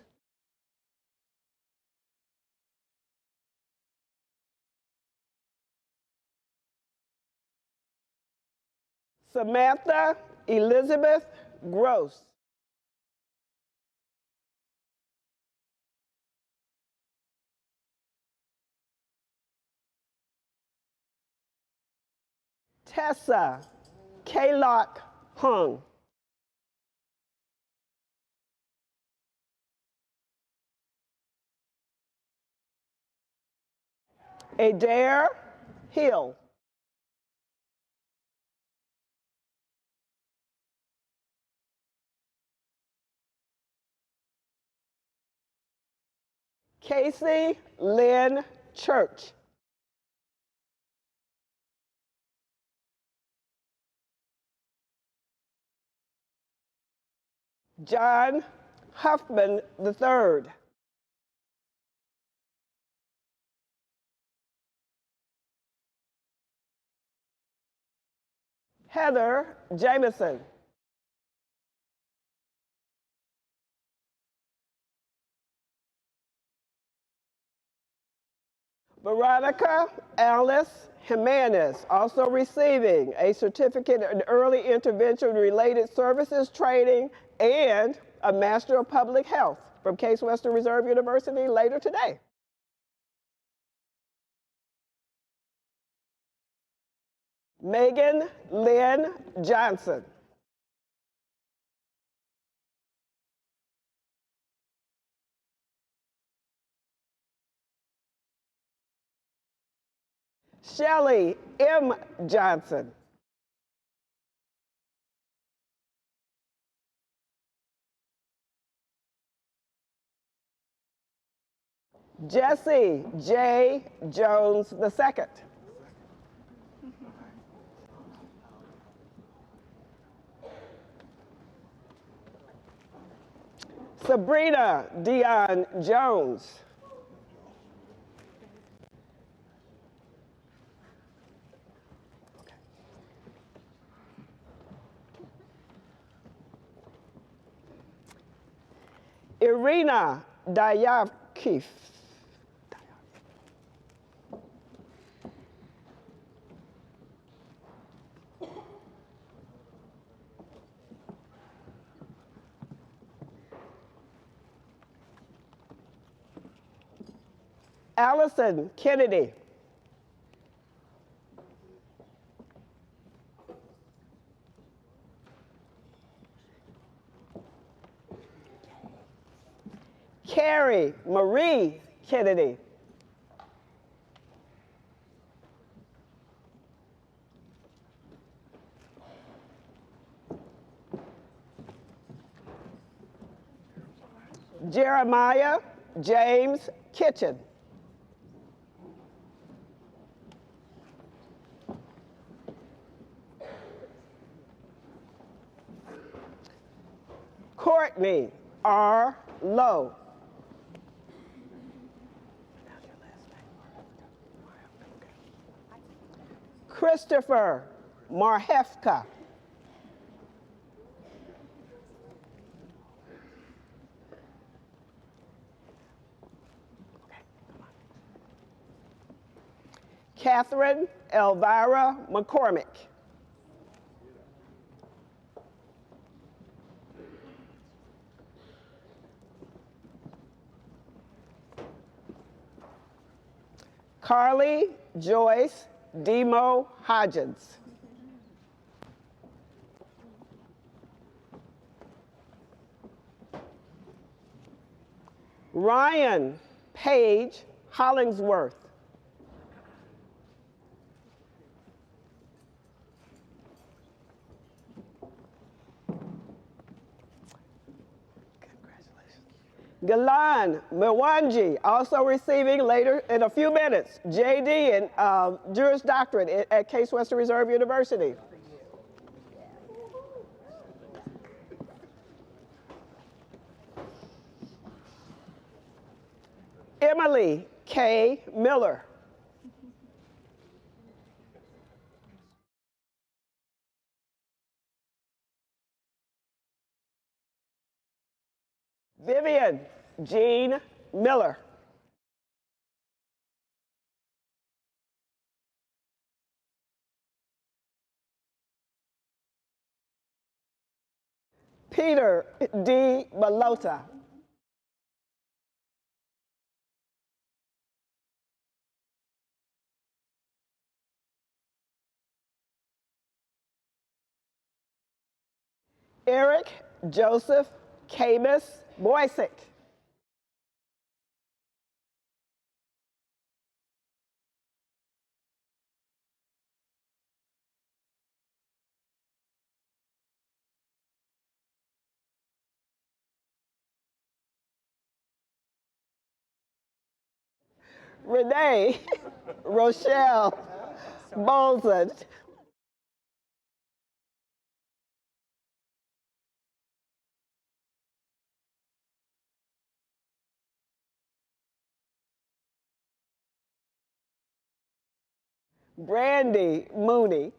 Samantha Elizabeth Gross. Tessa Kalok Hung. Adair Hill. Casey Lynn Church. John Huffman III. Heather Jameson. Veronica Alice Jimenez, also receiving a certificate in early intervention related services training and a Master of Public Health from Case Western Reserve University later today. Megan Lynn Johnson. Shelley M. Johnson. Jesse J. Jones II. Sabrina Dion Jones. Irina Dayavkif. Allison Kennedy. Carrie Marie Kennedy. Jeremiah James Kitchen. Courtney R. Lowe. Christopher Marhefka. Catherine Elvira McCormick. Carly Joyce Demo Hodgins. Ryan Page Hollingsworth. Galan Mwanji, also receiving later in a few minutes, JD and Juris Doctorate at Case Western Reserve University. Emily K. Miller. Vivian Jean Miller. Peter D. Malota. Eric Joseph Camus Boysick. Renee Rochelle Bolzan. Brandy Mooney.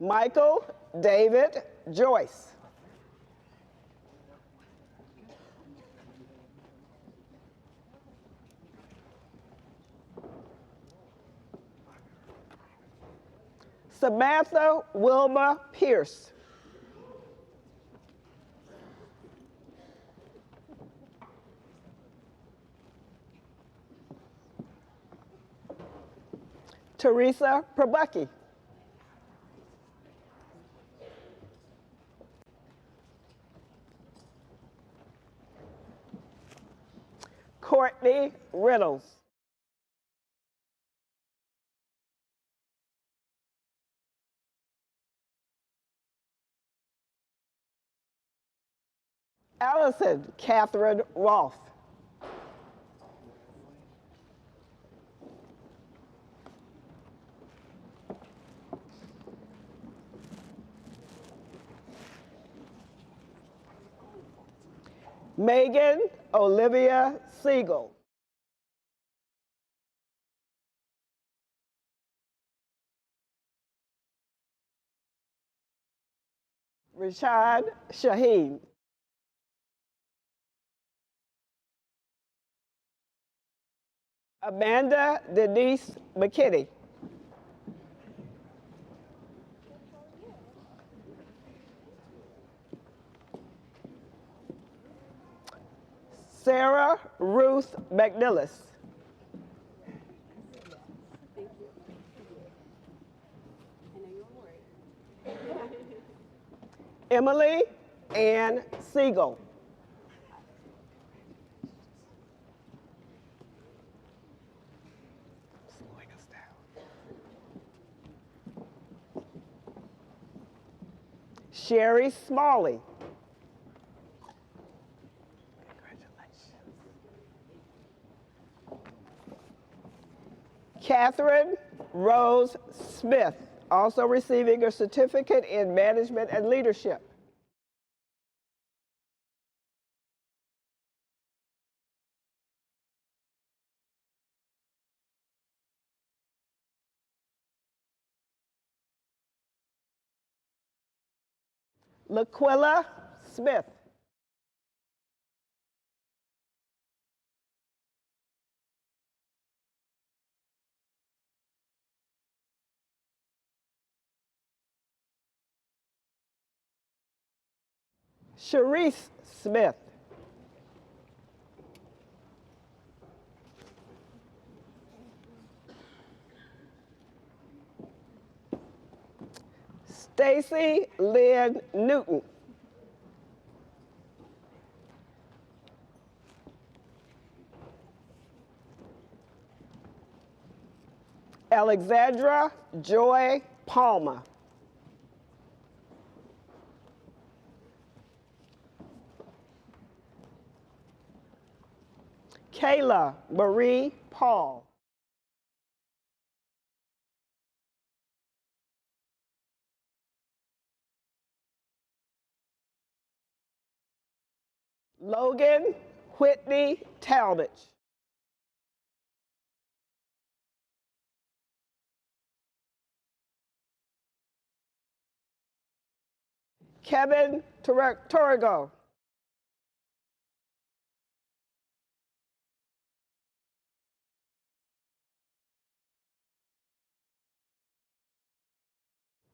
Michael David Joyce. Samantha Wilma Pierce. Teresa Probucky. Courtney Reynolds. Allison Catherine Rolfe. Megan Olivia Siegel. Rashad Shaheen. Amanda Denise McKinney. Sarah Ruth McNillis. Emily Ann Siegel. Slowing us down. Sherry Smalley. Catherine Rose Smith, also receiving a certificate in management and leadership. Laquilla Smith. Sharice Smith. Stacy Lynn Newton. Alexandra Joy Palmer. Kayla Marie Paul. Logan Whitney Talmadge. Kevin Torrigo.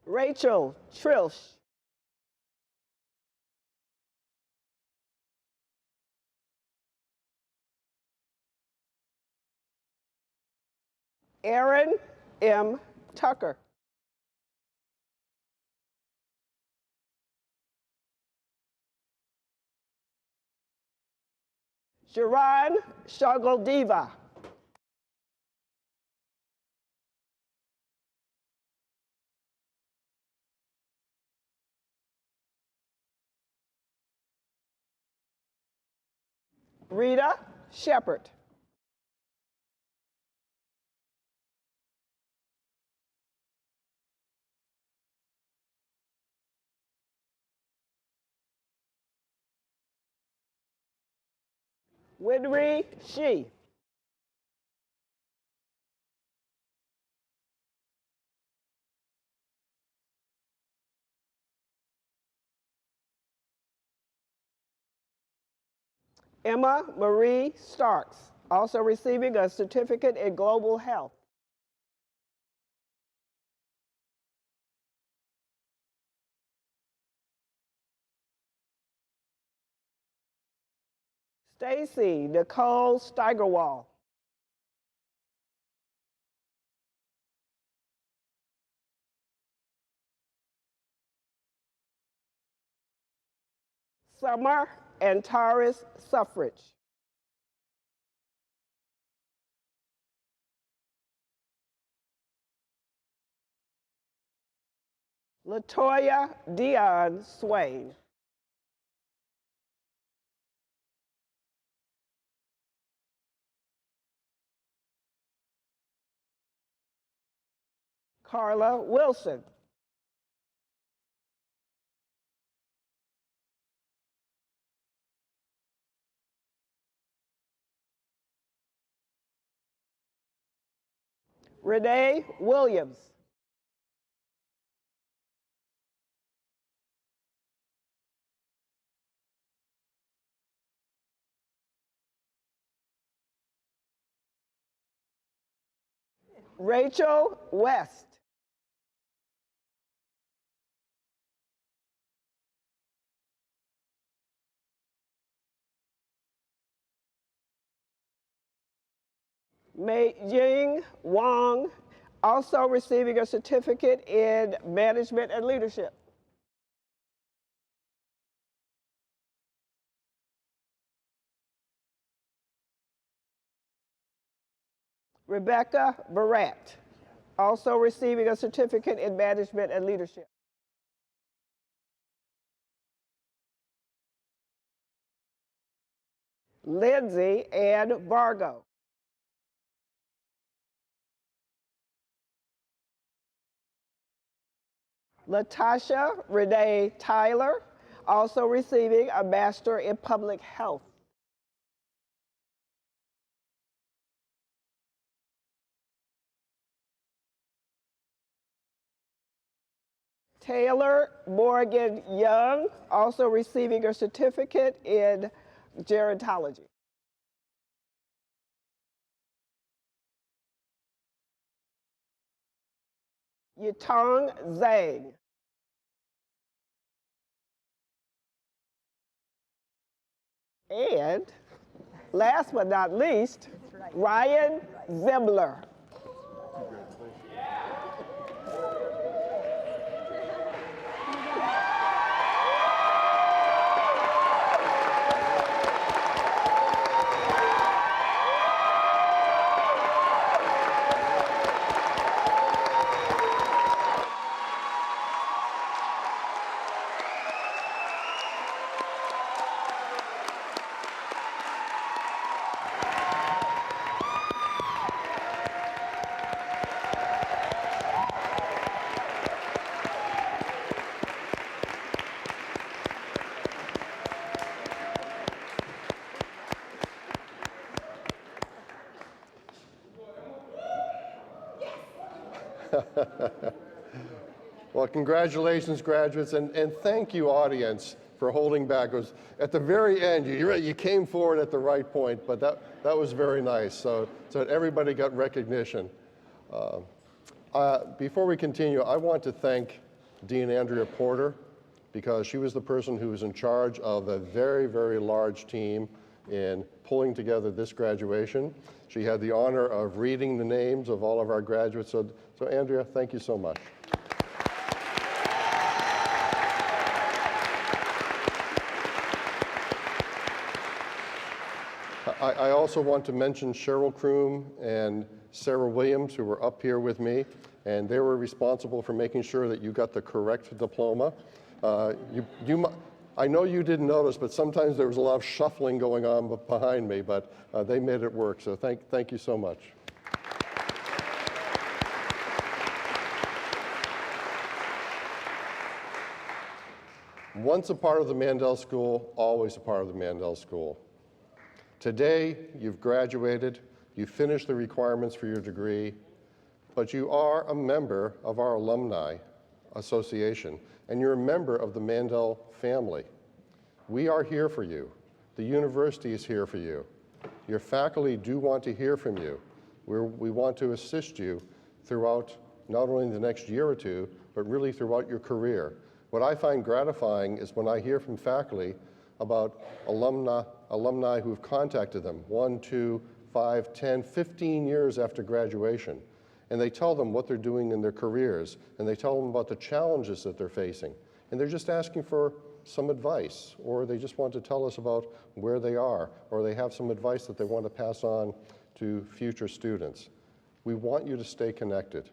Rachel Wilkens-Truelsch. Aaron M. Tucker. Sharon Shagaldiva. Rita Shepard. Winry She. Emma Marie Starks, also receiving a certificate in global health. Stacy Nicole Steigerwald. Summer Antares Suffrage. Latoya Dion Swain. Carla Wilson. Renee Williams. Rachel West. Mei Ying Wang, also receiving a certificate in management and leadership. Rebecca Barat, also receiving a certificate in management and leadership. Lindsay Ann Vargo. Latasha Renee Tyler, also receiving a Master in Public Health. Taylor Morgan Young, also receiving a certificate in gerontology. Yutong Zhang. And last but not least, Ryan Zimbler. Well, congratulations, graduates, and thank you, audience, for holding back. It was at the very end, you came forward at the right point, but that was very nice, so everybody got recognition. Before we continue, I want to thank Dean Andrea Porter, because she was the person who was in charge of a very, very large team in pulling together this graduation. She had the honor of reading the names of all of our graduates, so Andrea, thank you so much. I also want to mention Cheryl Kroom and Sarah Williams, who were up here with me, and they were responsible for making sure that you got the correct diploma. I know you didn't notice, but sometimes there was a lot of shuffling going on behind me, but they made it work, so thank you so much. Once a part of the Mandel School, always a part of the Mandel School. Today, you've graduated, you've finished the requirements for your degree, but you are a member of our alumni association, and you're a member of the Mandel family. We are here for you. The university is here for you. Your faculty do want to hear from you. We want to assist you throughout not only the next year or two, but really throughout your career. What I find gratifying is when I hear from faculty about alumni who have contacted them 1, 2, 5, 10, 15 years after graduation. And they tell them what they're doing in their careers, and they tell them about the challenges that they're facing. And they're just asking for some advice, or they just want to tell us about where they are, or they have some advice that they want to pass on to future students. We want you to stay connected.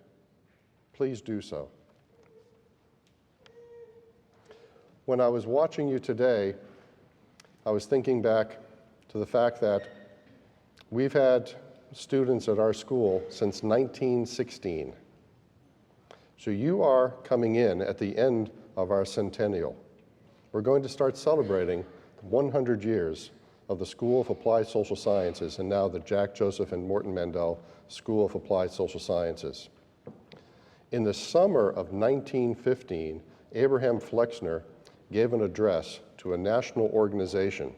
Please do so. When I was watching you today, I was thinking back to the fact that we've had students at our school since 1916. So you are coming in at the end of our centennial. We're going to start celebrating 100 years of the School of Applied Social Sciences, and now the Jack Joseph and Morton Mandel School of Applied Social Sciences. In the summer of 1915, Abraham Flexner gave an address to a national organization.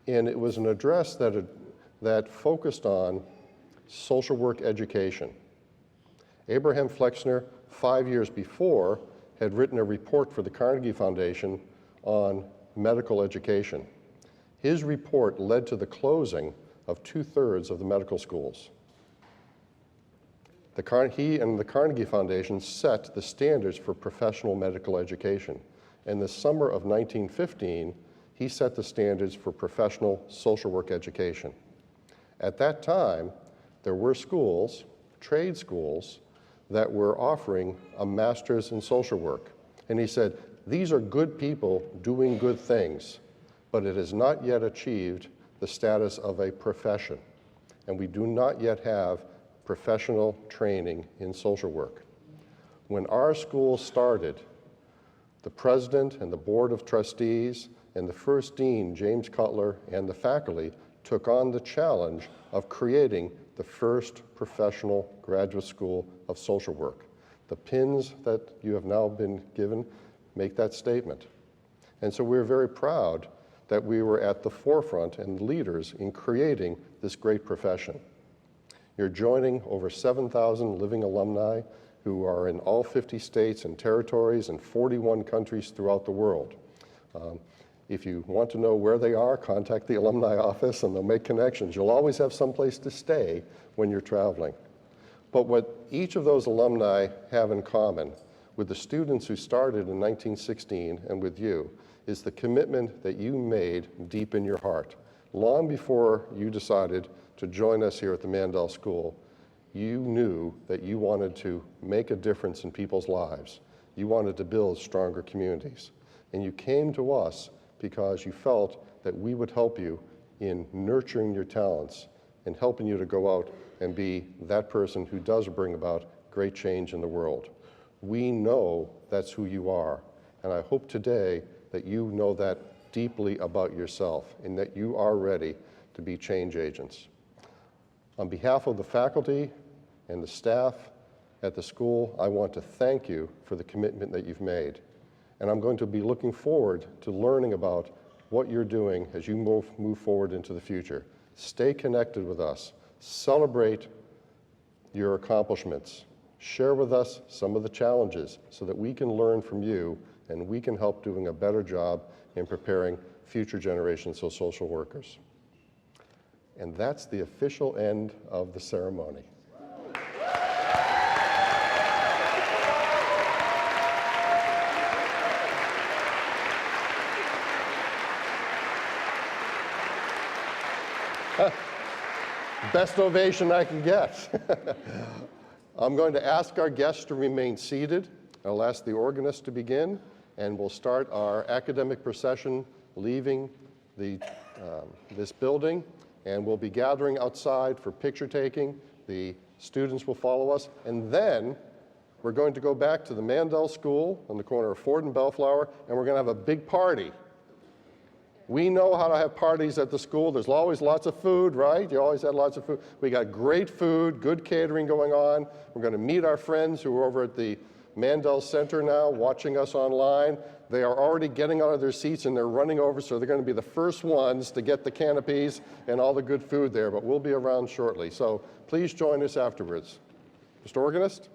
And it was an address that focused on social work education. Abraham Flexner, 5 years before, had written a report for the Carnegie Foundation on medical education. His report led to the closing of 2/3 of the medical schools. He and the Carnegie Foundation set the standards for professional medical education. In the summer of 1915, he set the standards for professional social work education. At that time, there were schools, trade schools, that were offering a master's in social work. And he said, these are good people doing good things, but it has not yet achieved the status of a profession. And we do not yet have professional training in social work. When our school started, the president and the board of trustees and the first dean, James Cutler, and the faculty took on the challenge of creating the first professional graduate school of social work. The pins that you have now been given make that statement. And so we're very proud that we were at the forefront and leaders in creating this great profession. You're joining over 7,000 living alumni who are in all 50 states and territories and 41 countries throughout the world. If you want to know where they are, contact the alumni office and they'll make connections. You'll always have some place to stay when you're traveling. But what each of those alumni have in common with the students who started in 1916 and with you is the commitment that you made deep in your heart. Long before you decided to join us here at the Mandel School, you knew that you wanted to make a difference in people's lives. You wanted to build stronger communities. And you came to us because you felt that we would help you in nurturing your talents and helping you to go out and be that person who does bring about great change in the world. We know that's who you are. And I hope today that you know that deeply about yourself and that you are ready to be change agents. On behalf of the faculty and the staff at the school, I want to thank you for the commitment that you've made. And I'm going to be looking forward to learning about what you're doing as you move forward into the future. Stay connected with us. Celebrate your accomplishments. Share with us some of the challenges so that we can learn from you and we can help doing a better job in preparing future generations of social workers. And that's the official end of the ceremony. Best ovation I can get. I'm going to ask our guests to remain seated. I'll ask the organist to begin, and we'll start our academic procession leaving this building, and we'll be gathering outside for picture taking. The students will follow us, and then we're going to go back to the Mandel School on the corner of Ford and Bellflower, and we're going to have a big party. We know how to have parties at the school. There's always lots of food, right? You always had lots of food. We got great food, good catering going on. We're going to meet our friends who are over at the Mandel Center now, watching us online. They are already getting out of their seats and they're running over, so they're going to be the first ones to get the canopies and all the good food there, but we'll be around shortly. So please join us afterwards. Mr. Organist?